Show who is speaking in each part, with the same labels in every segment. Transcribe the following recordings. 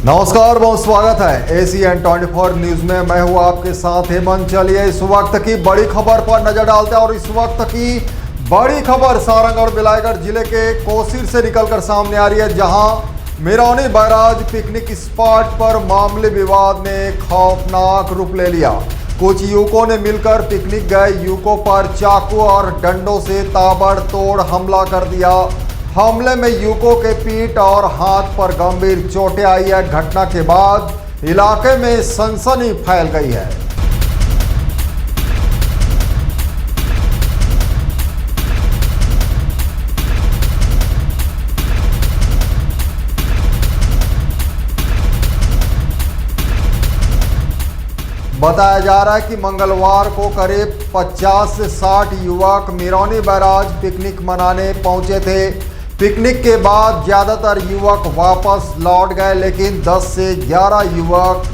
Speaker 1: नमस्कार, बहुत स्वागत है एसीएन 24 न्यूज में। मैं हूं आपके साथ हेमंत। चलिए इस वक्त की बड़ी खबर पर नजर डालते हैं और इस वक्त की बड़ी खबर सारंगढ़ बिलाईगढ़ जिले के कोसीर से निकलकर सामने आ रही है, जहां मिरौनी बैराज पिकनिक स्पॉट पर मामूली विवाद ने खौफनाक रूप ले लिया। कुछ युवकों ने मिलकर पिकनिक गए युवकों पर चाकू और डंडों से ताबड़तोड़ हमला कर दिया। हमले में युवकों के पीठ और हाथ पर गंभीर चोटें आई है। घटना के बाद इलाके में सनसनी फैल गई है। बताया जा रहा है कि मंगलवार को करीब 50 से 60 युवक मिरौनी बैराज पिकनिक मनाने पहुंचे थे। पिकनिक के बाद ज़्यादातर युवक वापस लौट गए, लेकिन 10 से 11 युवक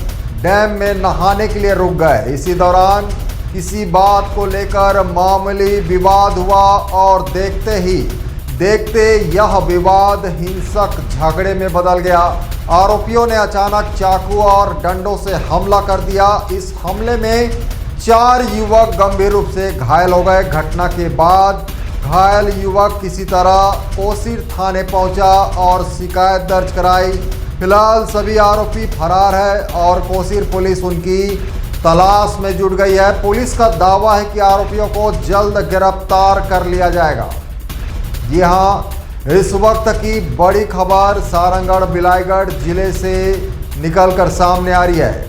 Speaker 1: डैम में नहाने के लिए रुक गए। इसी दौरान किसी बात को लेकर मामूली विवाद हुआ और देखते यह विवाद हिंसक झगड़े में बदल गया। आरोपियों ने अचानक चाकू और डंडों से हमला कर दिया। इस हमले में 4 युवक गंभीर रूप से घायल हो गए। घटना के बाद घायल युवक किसी तरह कोसीर थाने पहुंचा और शिकायत दर्ज कराई। फिलहाल सभी आरोपी फरार है और कोसीर पुलिस उनकी तलाश में जुट गई है। पुलिस का दावा है कि आरोपियों को जल्द गिरफ्तार कर लिया जाएगा। जी हाँ, इस वक्त की बड़ी खबर सारंगढ़ बिलाईगढ़ जिले से निकलकर सामने आ रही है।